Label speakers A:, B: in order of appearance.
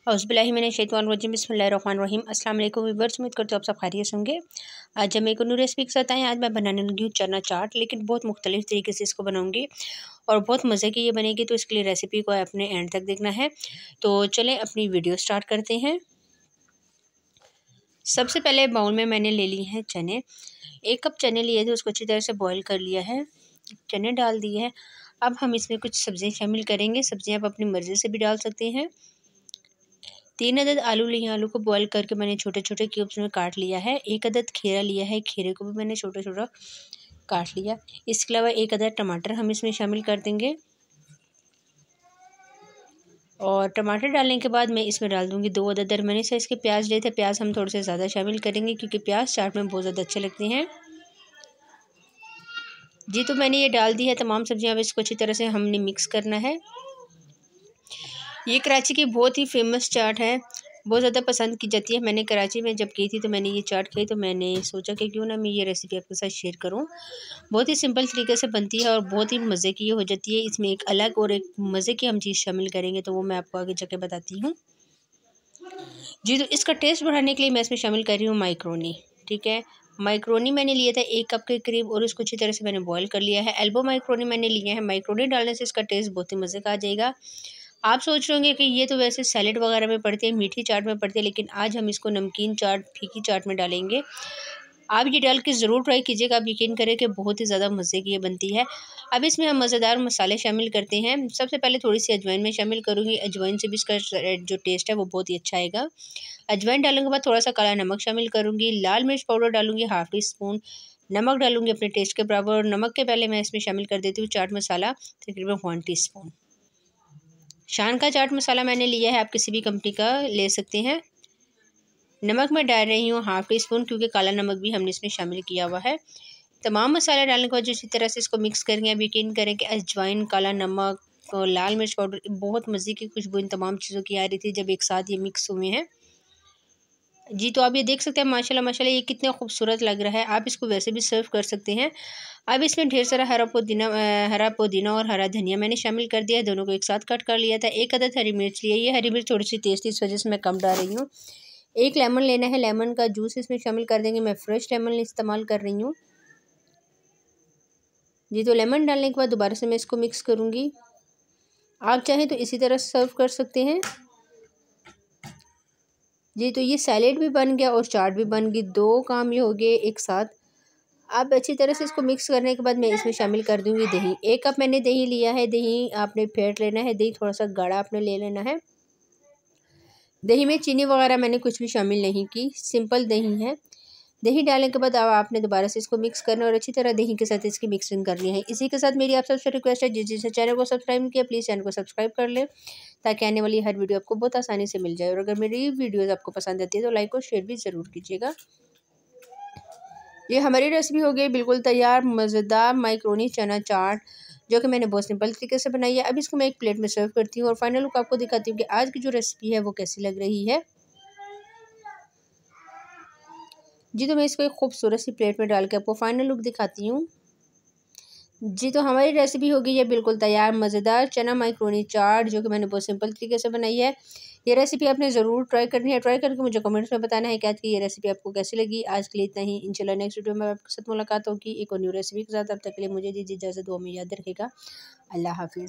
A: औज़ुबिल्लाहिमिनश्शैतानिर्रजीम बिस्मिल्लाहिर्रहमानिर्रहीम। अस्सलाम वालेकुम व्यूअर्स, उम्मीद करती हूँ आप सब खैरियत होंगे। आज हम एक न्यू रेसिपी के साथ आए हैं। आज मैं बनाने लगी हूँ चना चाट, लेकिन बहुत मुख्तलिफ तरीके से इसको बनाऊंगी और बहुत मज़े की ये बनेगी। तो इसके लिए रेसिपी को अपने एंड तक देखना है। तो चलें अपनी वीडियो स्टार्ट करते हैं। सबसे पहले बाउल में मैंने ले लिए हैं चने। 1 कप चने लिए थे, उसको अच्छी तरह से बॉयल कर लिया है, चने डाल दिए हैं। अब हम इसमें कुछ सब्ज़ियाँ शामिल करेंगे। सब्ज़ियाँ आप अपनी मर्ज़ी से भी डाल सकते हैं। 3 अदद आलू लिए, आलू को बॉयल करके मैंने छोटे छोटे क्यूब्स में काट लिया है। 1 अदद खीरा लिया है, खीरे को भी मैंने छोटा छोटा काट लिया। इसके अलावा 1 अदद टमाटर हम इसमें शामिल कर देंगे और टमाटर डालने के बाद मैं इसमें डाल दूंगी 2 अदद दरमियाने साइज़ के प्याज लिए थे। प्याज हम थोड़े से ज़्यादा शामिल करेंगे क्योंकि प्याज चाट में बहुत ज़्यादा अच्छे लगते हैं जी। तो मैंने ये डाल दी है तमाम सब्जियां। अब इसको अच्छी तरह से हमने मिक्स करना है। ये कराची की बहुत ही फेमस चाट है, बहुत ज़्यादा पसंद की जाती है। मैंने कराची में जब की थी तो मैंने ये चाट खाई, तो मैंने सोचा कि क्यों ना मैं ये रेसिपी आपके साथ शेयर करूं। बहुत ही सिंपल तरीके से बनती है और बहुत ही मज़े की हो जाती है। इसमें एक अलग और एक मज़े की हम चीज़ शामिल करेंगे, तो वो मैं आपको आगे जाके बताती हूँ जी। तो इसका टेस्ट बढ़ाने के लिए मैं इसमें शामिल कर रही हूँ माइक्रोनी। ठीक है, माइक्रोनी मैंने लिया था 1 कप के करीब और उसको अच्छी तरह से मैंने बॉयल कर लिया है। एल्बो माइक्रोनी मैंने लिया है। माइक्रोनी डालने से इसका टेस्ट बहुत ही मज़े का आ जाएगा। आप सोच रहे होंगे कि ये तो वैसे सैलेड वगैरह में पड़ते हैं, मीठी चाट में पड़ते हैं, लेकिन आज हम इसको नमकीन चाट, फीकी चाट में डालेंगे। आप ये डाल के ज़रूर ट्राई कीजिएगा, आप यकीन करें कि बहुत ही ज़्यादा मज़े की ये बनती है। अब इसमें हम मज़ेदार मसाले शामिल करते हैं। सबसे पहले थोड़ी सी अजवाइन में शामिल करूँगी। अजवाइन से भी इसका जो टेस्ट है वो बहुत ही अच्छा आएगा। अजवाइन डालने के बाद थोड़ा सा काला नमक शामिल करूँगी। लाल मिर्च पाउडर डालूँगी ½ टी स्पून। नमक डालूँगी अपने टेस्ट के बराबर और नमक के पहले मैं इसमें शामिल कर देती हूँ चाट मसाला तकरीबन 1 टी स्पून। शान का चाट मसाला मैंने लिया है, आप किसी भी कंपनी का ले सकते हैं। नमक मैं डाल रही हूँ ½ टी स्पून, क्योंकि काला नमक भी हमने इसमें शामिल किया हुआ है। तमाम मसाले डालने के बाद जिस तरह से इसको मिक्स करेंगे। अब यकीन करें कि अजवाइन, काला नमक और लाल मिर्च पाउडर, बहुत मज़े की खुशबू इन तमाम चीज़ों की आ रही थी जब एक साथ ये मिक्स हुए हैं जी। तो आप ये देख सकते हैं माशाल्लाह माशाल्लाह ये कितना खूबसूरत लग रहा है। आप इसको वैसे भी सर्व कर सकते हैं। अब इसमें ढेर सारा हरा पुदीना और हरा धनिया मैंने शामिल कर दिया है। दोनों को एक साथ कट कर लिया था। 1 अदद हरी मिर्च लिया। ये हरी मिर्च थोड़ी सी तेज़ थी, इस वजह से मैं कम डाल रही हूँ। 1 लेमन लेना है, लेमन का जूस इसमें शामिल कर देंगे। मैं फ्रेश लेमन इस्तेमाल कर रही हूँ जी। तो लेमन डालने के बाद दोबारा से मैं इसको मिक्स करूँगी। आप चाहें तो इसी तरह सर्व कर सकते हैं जी। तो ये सैलेड भी बन गया और चाट भी बन गई, 2 काम ये हो गए एक साथ। अब अच्छी तरह से इसको मिक्स करने के बाद मैं इसमें शामिल कर दूंगी दही। 1 कप मैंने दही लिया है। दही आपने फेंट लेना है, दही थोड़ा सा गाढ़ा आपने ले लेना है। दही में चीनी वगैरह मैंने कुछ भी शामिल नहीं की, सिंपल दही है। दही डालने के बाद अब आपने दोबारा से इसको मिक्स करना और अच्छी तरह दही के साथ इसकी मिक्सिंग करनी है। इसी के साथ मेरी आप सबसे रिक्वेस्ट है, जिस चैनल को सब्सक्राइब नहीं किया प्लीज़ चैनल को सब्सक्राइब कर लें, ताकि आने वाली हर वीडियो आपको बहुत आसानी से मिल जाए। और अगर मेरी वीडियोज़ आपको पसंद आती है तो लाइक और शेयर भी ज़रूर कीजिएगा। ये हमारी रेसिपी हो गई बिल्कुल तैयार, मज़ेदार माइक्रोनी चना चाट, जो कि मैंने बहुत सिंपल तरीके से बनाई है। अब इसको मैं एक प्लेट में सर्व करती हूँ और फाइनल लुक आपको दिखाती हूँ कि आज की जो रेसिपी है वो कैसी लग रही है जी। तो मैं इसको एक खूबसूरत सी प्लेट में डाल के आपको फाइनल लुक दिखाती हूँ जी। तो हमारी रेसिपी हो गई है बिल्कुल तैयार, मज़ेदार चना माइक्रोनी चाट, जो कि मैंने बहुत सिंपल तरीके से बनाई है। ये रेसिपी आपने ज़रूर ट्राई करनी है। ट्राई करके मुझे कमेंट्स में बताना है कि आज की ये रेसिपी आपको कैसी लगी। आज के लिए इतना ही। इंशाल्लाह नेक्स्ट वीडियो में आपके साथ मुलाकात होगी एक और न्यू रेसिपी के साथ। तब तक के लिए मुझे दीजिए इजाज़त। दुआ में याद रखेगा। अल्लाह हाफ़िज़।